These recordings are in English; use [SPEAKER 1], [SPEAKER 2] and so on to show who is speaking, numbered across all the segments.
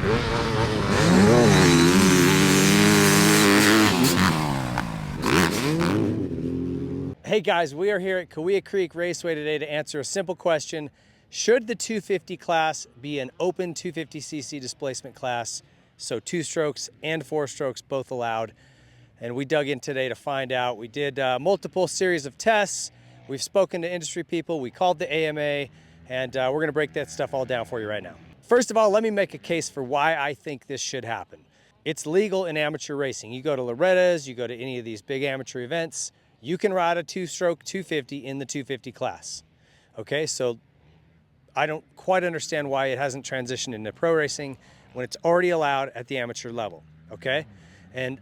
[SPEAKER 1] Hey guys, we are here at Kaweah Creek Raceway today to answer a simple question. Should the 250 class be an open 250cc displacement class? So 2 strokes and 4 strokes both allowed. And we dug in today to find out. We did multiple series of tests. We've spoken to industry people. We called the AMA, and we're gonna break that stuff all down for you right now. First of all, let me make a case for why I think this should happen. It's legal in amateur racing. You go to Loretta's, you go to any of these big amateur events, you can ride a 2-stroke 250 in the 250 class. Okay, so I don't quite understand why it hasn't transitioned into pro racing when it's already allowed at the amateur level, okay? And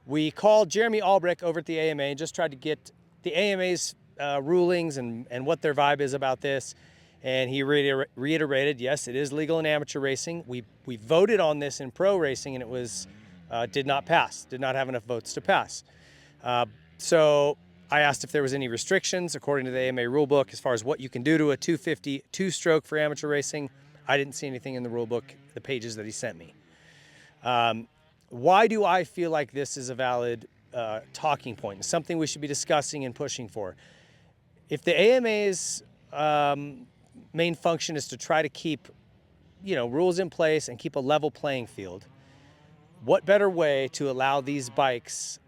[SPEAKER 1] we called Jeremy Albrecht over at the AMA and just tried to get the AMA's rulings and what their vibe is about this. And he reiterated, yes, it is legal in amateur racing. We voted on this in pro racing, and it was did not pass, did not have enough votes to pass. So I asked if there was any restrictions according to the AMA rulebook as far as what you can do to a 250 2-stroke for amateur racing. I didn't see anything in the rulebook, the pages that he sent me. Why do I feel like this is a valid talking point, something we should be discussing and pushing for? If the AMA's main function is to try to keep, rules in place and keep a level playing field, what better way to allow these bikes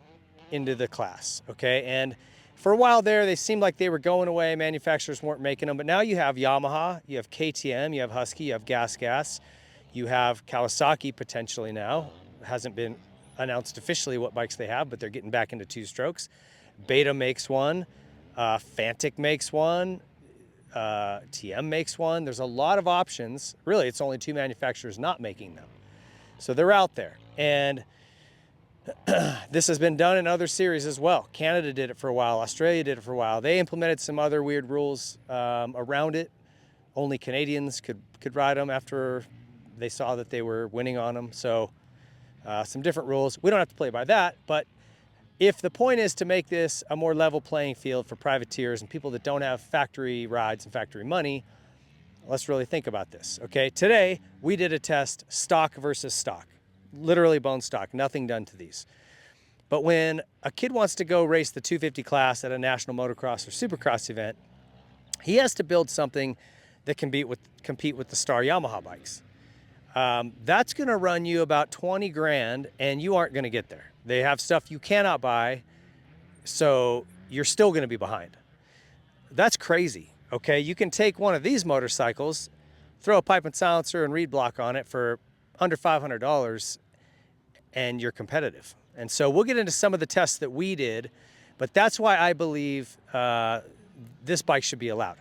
[SPEAKER 1] into the class, okay? And for a while there, they seemed like they were going away. Manufacturers weren't making them, but now you have Yamaha, you have KTM, you have Husky, you have Gas, you have Kawasaki potentially now. It hasn't been announced officially what bikes they have, but they're getting back into 2 strokes. Beta makes one, Fantic makes one, TM makes one. There's a lot of options. Really, it's only 2 manufacturers not making them. So they're out there. And this has been done in other series as well. Canada did it for a while. Australia did it for a while. They implemented some other weird rules around it. Only Canadians could ride them after they saw that they were winning on them. So some different rules. We don't have to play by that, but if the point is to make this a more level playing field for privateers and people that don't have factory rides and factory money, let's really think about this, okay? Today, we did a test stock versus stock. Literally bone stock, nothing done to these. But when a kid wants to go race the 250 class at a national motocross or supercross event, he has to build something that can compete with the star Yamaha bikes. That's gonna run you about 20 grand and you aren't gonna get there. They have stuff you cannot buy, so you're still gonna be behind. That's crazy, okay? You can take one of these motorcycles, throw a pipe and silencer and reed block on it for under $500 and you're competitive. And so we'll get into some of the tests that we did, but that's why I believe this bike should be allowed.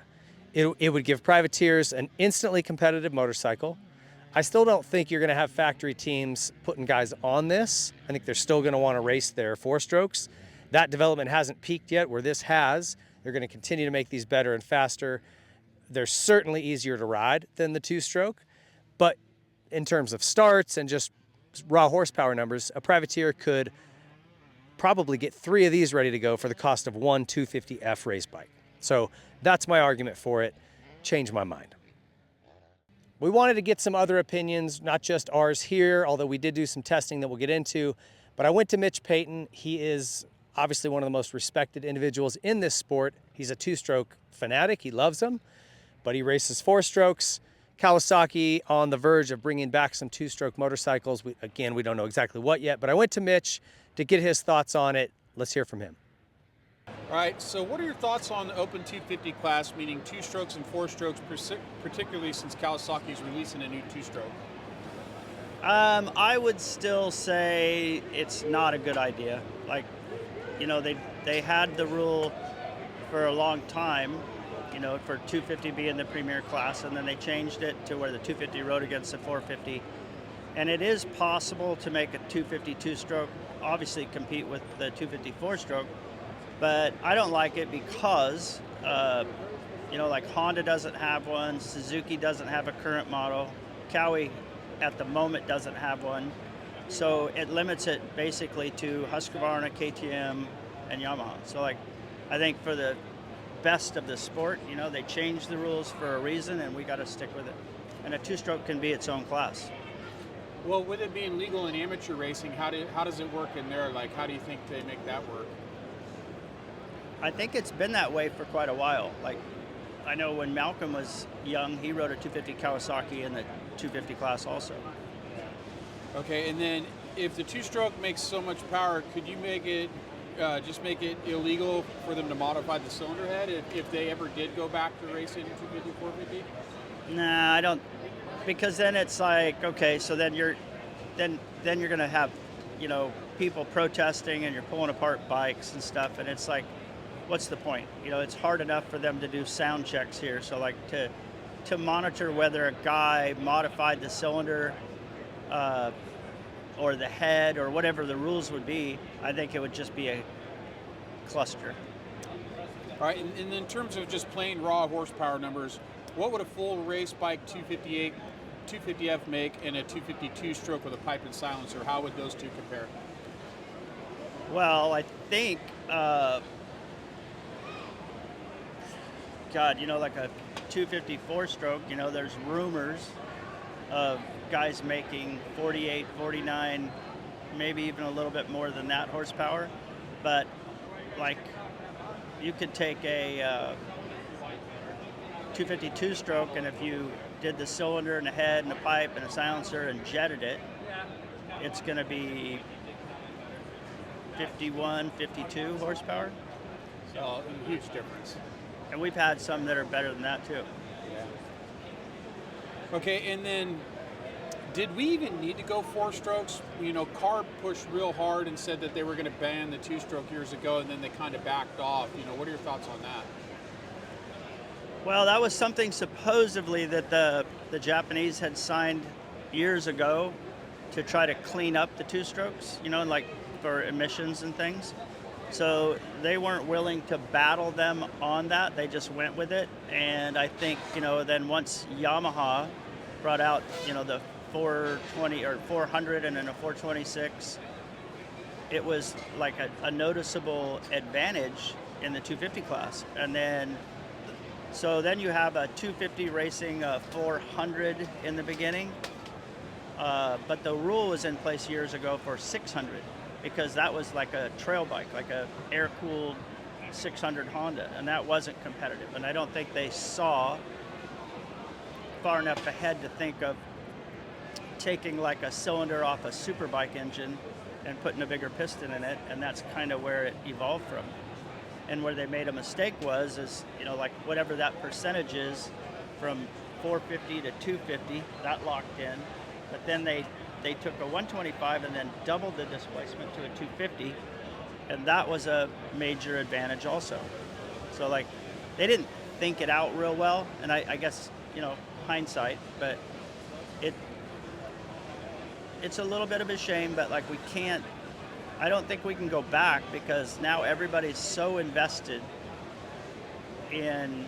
[SPEAKER 1] It would give privateers an instantly competitive motorcycle. I still don't think you're gonna have factory teams putting guys on this. I think they're still gonna wanna race their 4 strokes. That development hasn't peaked yet, where this has. They're gonna continue to make these better and faster. They're certainly easier to ride than the 2-stroke, but in terms of starts and just raw horsepower numbers, a privateer could probably get 3 of these ready to go for the cost of one 250F race bike. So that's my argument for it. Changed my mind. We wanted to get some other opinions, not just ours here, although we did do some testing that we'll get into. But I went to Mitch Payton. He is obviously one of the most respected individuals in this sport. He's a 2-stroke fanatic. He loves them, but he races 4 strokes. Kawasaki on the verge of bringing back some 2-stroke motorcycles. We don't know exactly what yet, but I went to Mitch to get his thoughts on it. Let's hear from him.
[SPEAKER 2] All right, so what are your thoughts on the Open 250 class, meaning 2 strokes and 4 strokes, particularly since Kawasaki is releasing a new 2-stroke?
[SPEAKER 3] I would still say it's not a good idea. They had the rule for a long time, for 250 being the premier class, and then they changed it to where the 250 rode against the 450. And it is possible to make a 250 2-stroke, obviously compete with the 250 4-stroke, but I don't like it because, like Honda doesn't have one, Suzuki doesn't have a current model, Kawi at the moment doesn't have one, so it limits it basically to Husqvarna, KTM, and Yamaha. So I think for the best of the sport, they changed the rules for a reason and we got to stick with it. And a 2-stroke can be its own class.
[SPEAKER 2] Well, with it being legal in amateur racing, how does it work in there? Like, how do you think they make that work?
[SPEAKER 3] I think it's been that way for quite a while. Like, I know when Malcolm was young, he rode a 250 Kawasaki in the 250 class also.
[SPEAKER 2] Okay, and then if the two-stroke makes so much power, could you make it just make it illegal for them to modify the cylinder head if they ever did go back to racing 250, 450?
[SPEAKER 3] Nah, I don't, because then it's like, okay, so then you're gonna have, people protesting and you're pulling apart bikes and stuff, and it's like, what's the point? It's hard enough for them to do sound checks here, so like to monitor whether a guy modified the cylinder or the head or whatever the rules would be, I think it would just be a cluster.
[SPEAKER 2] All right, and in terms of just plain raw horsepower numbers, what would a full race bike 250F make and a 252 stroke with a pipe and silencer? How would those two compare?
[SPEAKER 3] Well, I think, like a 254 stroke, there's rumors of guys making 48, 49, maybe even a little bit more than that horsepower. But like, you could take a 252 stroke, and if you did the cylinder and a head and a pipe and a silencer and jetted it, it's going to be 51, 52 horsepower.
[SPEAKER 2] So a huge difference.
[SPEAKER 3] And we've had some that are better than that too.
[SPEAKER 2] Okay, and then did we even need to go four strokes? CARB pushed real hard and said that they were going to ban the two-stroke years ago, and then they kind of backed off. What are your thoughts on that?
[SPEAKER 3] Well, that was something supposedly that the Japanese had signed years ago to try to clean up the two strokes, like for emissions and things. So they weren't willing to battle them on that. They just went with it. And I think, then once Yamaha brought out, the 420 or 400 and then a 426, it was like a noticeable advantage in the 250 class. And then, so then you have a 250 racing a 400 in the beginning. But the rule was in place years ago for 600. Because that was like a trail bike, like a air-cooled 600 Honda, and that wasn't competitive. And I don't think they saw far enough ahead to think of taking like a cylinder off a superbike engine and putting a bigger piston in it, and that's kind of where it evolved from. And where they made a mistake is, like whatever that percentage is from 450 to 250, that locked in, but then they took a 125 and then doubled the displacement to a 250, and that was a major advantage also. So like, they didn't think it out real well, and I guess, hindsight, but it's a little bit of a shame, but like I don't think we can go back, because now everybody's so invested in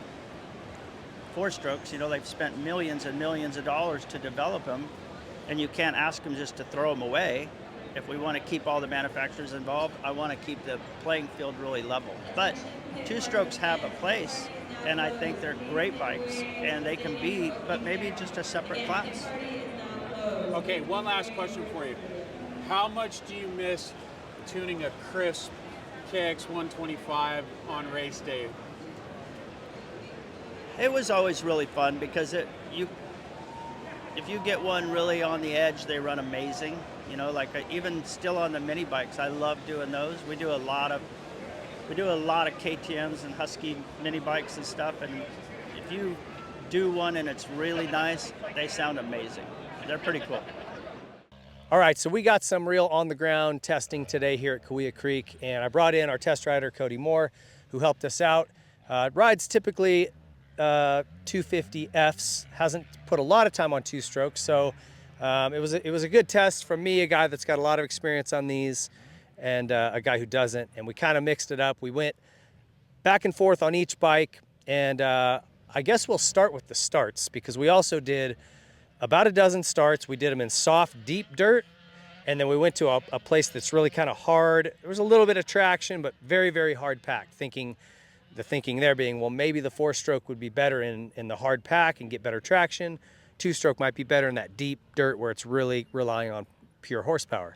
[SPEAKER 3] four strokes, they've spent millions and millions of dollars to develop them, and you can't ask them just to throw them away. If we want to keep all the manufacturers involved, I want to keep the playing field really level. But two strokes have a place, and I think they're great bikes, and they can be, but maybe just a separate class.
[SPEAKER 2] Okay, one last question for you. How much do you miss tuning a crisp KX 125 on race day?
[SPEAKER 3] It was always really fun, because if you get one really on the edge, they run amazing. Even still on the mini bikes, I love doing those. We do a lot of KTMs and Husky mini bikes and stuff. And if you do one and it's really nice, they sound amazing. They're pretty cool.
[SPEAKER 1] All right, so we got some real on-the-ground testing today here at Kaweah Creek, and I brought in our test rider, Cody Moore, who helped us out. Rides typically 250Fs, hasn't put a lot of time on two strokes, so it was a good test from me, a guy that's got a lot of experience on these, and a guy who doesn't, and we kind of mixed it up. We went back and forth on each bike, and I guess we'll start with the starts, because we also did about a dozen starts. We did them in soft, deep dirt, and then we went to a place that's really kind of hard. There was a little bit of traction, but very, very hard packed. The thinking there being, well, maybe the four-stroke would be better in the hard pack and get better traction. Two-stroke might be better in that deep dirt where it's really relying on pure horsepower.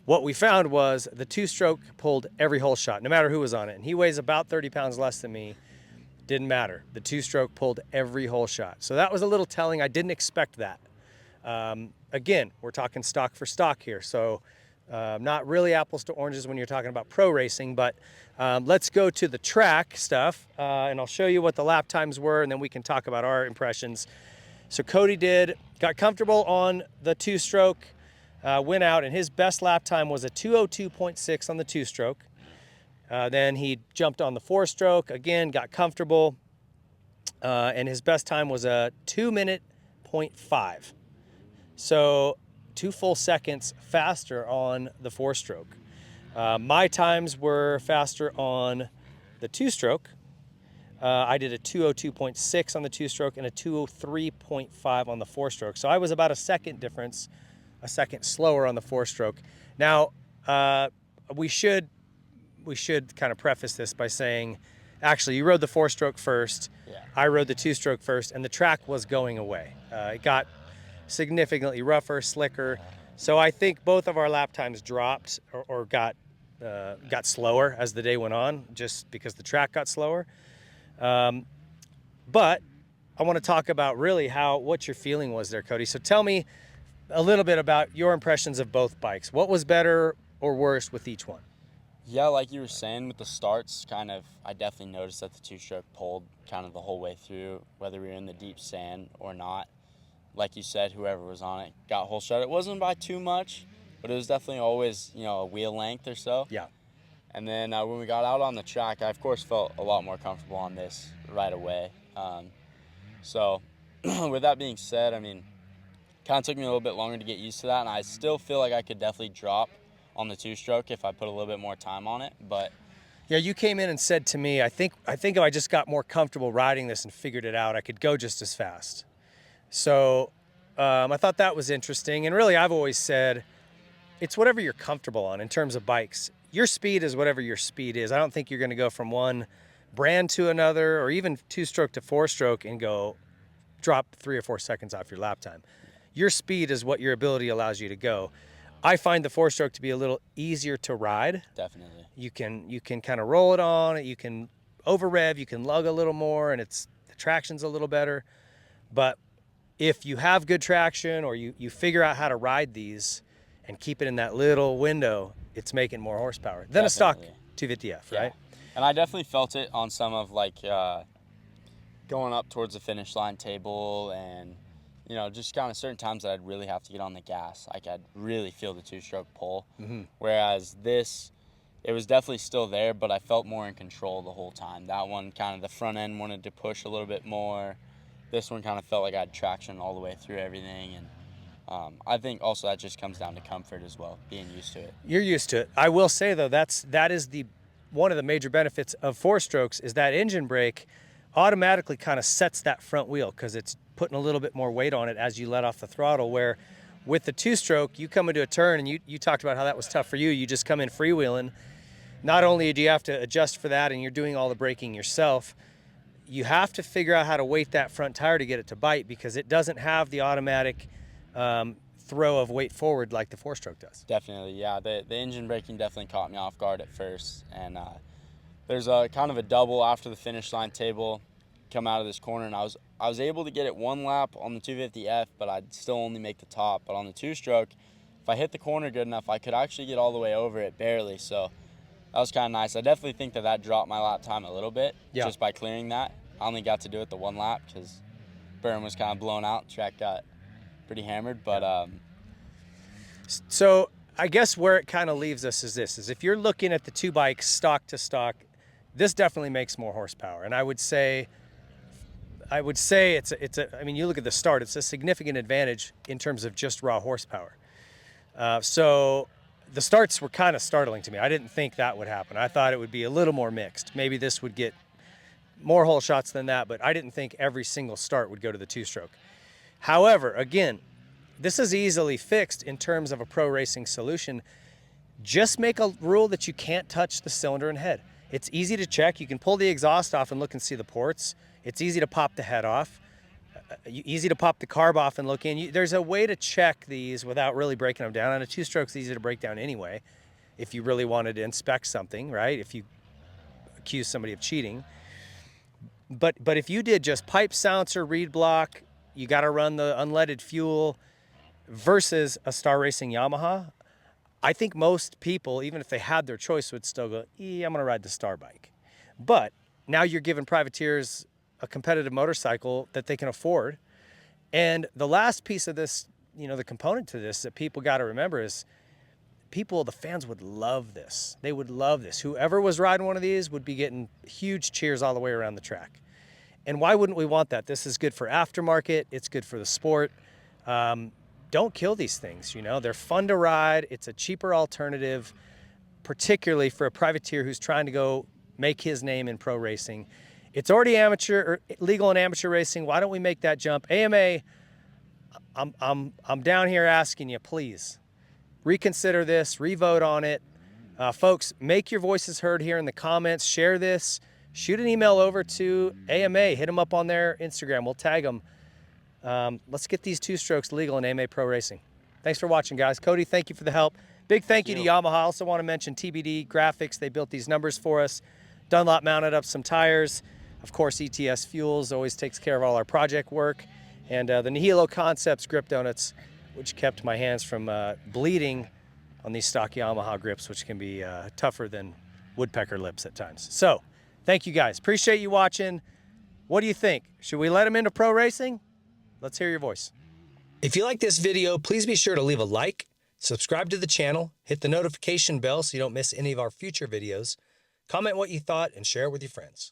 [SPEAKER 1] What we found was the two-stroke pulled every hole shot, no matter who was on it. And he weighs about 30 pounds less than me. Didn't matter. The two-stroke pulled every hole shot. So that was a little telling. I didn't expect that. Again, we're talking stock for stock here. So not really apples to oranges when you're talking about pro racing, but let's go to the track stuff, and I'll show you what the lap times were, and then we can talk about our impressions. So Cody got comfortable on the two-stroke, went out, and his best lap time was a 2:02.6 on the two-stroke. Then he jumped on the four-stroke, again, got comfortable, and his best time was a 2:05. So 2 full seconds faster on the four-stroke. My times were faster on the two-stroke. I did a 2:02.6 on the two-stroke and a 2:03.5 on the four-stroke. So I was about a second difference, a second slower on the four-stroke. Now, we should kind of preface this by saying, actually, you rode the four-stroke first.
[SPEAKER 4] Yeah.
[SPEAKER 1] I rode the two-stroke first, and the track was going away. It got significantly rougher, slicker. So I think both of our lap times dropped or got slower as the day went on, just because the track got slower. But I want to talk about really what your feeling was there, Cody. So tell me a little bit about your impressions of both bikes. What was better or worse with each one?
[SPEAKER 4] Yeah, like you were saying with the starts, I definitely noticed that the two-stroke pulled kind of the whole way through, whether we were in the deep sand or not. Like you said, whoever was on it got hole shot. It wasn't by too much, but it was definitely always, a wheel length or so.
[SPEAKER 1] Yeah.
[SPEAKER 4] And then when we got out on the track, I, of course, felt a lot more comfortable on this right away. So with that being said, kind of took me a little bit longer to get used to that, and I still feel like I could definitely drop on the two-stroke if I put a little bit more time on it. But
[SPEAKER 1] yeah, you came in and said to me, I think if I just got more comfortable riding this and figured it out, I could go just as fast. So I thought that was interesting. And really, I've always said it's whatever you're comfortable on in terms of bikes. Your speed is whatever your speed is. I don't think you're going to go from one brand to another, or even two-stroke to four-stroke, and drop 3 or 4 seconds off your lap time. Your speed is what your ability allows you to go. I find the four-stroke to be a little easier to ride.
[SPEAKER 4] definitely.
[SPEAKER 1] You can kind of roll it on. You can over-rev. You can lug a little more, and the traction's a little better. But if you have good traction, or you figure out how to ride these and keep it in that little window, it's making more horsepower than a stock
[SPEAKER 4] Definitely.
[SPEAKER 1] 250F,
[SPEAKER 4] Yeah.
[SPEAKER 1] right?
[SPEAKER 4] And I definitely felt it on some of going up towards the finish line table, and just kind of certain times that I'd really have to get on the gas. I'd really feel the two-stroke pull.
[SPEAKER 1] Mm-hmm.
[SPEAKER 4] Whereas this, it was definitely still there, but I felt more in control the whole time. That one, kind of the front end wanted to push a little bit more. This one kind of felt like I had traction all the way through everything. And I think also that just comes down to comfort as well, being used to it.
[SPEAKER 1] You're used to it. I will say, though, that is one of the major benefits of four-strokes is that engine brake automatically kind of sets that front wheel, because it's putting a little bit more weight on it as you let off the throttle, where with the two-stroke, you come into a turn, and you talked about how that was tough for you. You just come in freewheeling. Not only do you have to adjust for that, and you're doing all the braking yourself, you have to figure out how to weight that front tire to get it to bite, because it doesn't have the automatic throw of weight forward like the four-stroke does.
[SPEAKER 4] Definitely, yeah. The engine braking definitely caught me off guard at first. And there's a kind of a double after the finish line table, come out of this corner, and I was able to get it one lap on the 250F, but I'd still only make the top. But on the two-stroke, if I hit the corner good enough, I could actually get all the way over it barely. So that was kind of nice. I definitely think that dropped my lap time a little bit, just by clearing that. I only got to do it the one lap because berm was kind of blown out. Track got pretty hammered, but
[SPEAKER 1] So I guess where it kind of leaves us is this: is if you're looking at the two bikes stock to stock, this definitely makes more horsepower. And I would say you look at the start, it's a significant advantage in terms of just raw horsepower. So the starts were kind of startling to me. I didn't think that would happen. I thought it would be a little more mixed. Maybe this would get more hole shots than that, but I didn't think every single start would go to the two-stroke. However, again, this is easily fixed in terms of a pro racing solution. Just make a rule that you can't touch the cylinder and head. It's easy to check. You can pull the exhaust off and look and see the ports. It's easy to pop the head off. easy to pop the carb off and look in. There's a way to check these without really breaking them down. And a two-stroke's easy to break down anyway, if you really wanted to inspect something, right? If you accuse somebody of cheating. But if you did just pipe silencer, reed block, you got to run the unleaded fuel versus a Star Racing Yamaha, I think most people, even if they had their choice, would still go, I'm going to ride the Star bike. But now you're giving privateers a competitive motorcycle that they can afford. And the last piece of this, the component to this that people got to remember is the fans would love this. They would love this. Whoever was riding one of these would be getting huge cheers all the way around the track. And why wouldn't we want that? This is good for aftermarket. It's good for the sport. Don't kill these things. They're fun to ride. It's a cheaper alternative, particularly for a privateer who's trying to go make his name in pro racing. It's already legal in amateur racing. Why don't we make that jump? AMA, I'm down here asking you, please reconsider this, revote on it. Folks, make your voices heard here in the comments. Share this. Shoot an email over to AMA. Hit them up on their Instagram. We'll tag them. Let's get these two-strokes legal in AMA Pro Racing. Thanks for watching, guys. Cody, thank you for the help. Big thank you to Yamaha. I also want to mention TBD Graphics. They built these numbers for us. Dunlop mounted up some tires. Of course, ETS Fuels always takes care of all our project work. And the Nihilo Concepts grip donuts, which kept my hands from bleeding on these stock Yamaha grips, which can be tougher than woodpecker lips at times. So, thank you guys. Appreciate you watching. What do you think? Should we let them into pro racing? Let's hear your voice. If you like this video, please be sure to leave a like, subscribe to the channel, hit the notification bell so you don't miss any of our future videos, comment what you thought, and share it with your friends.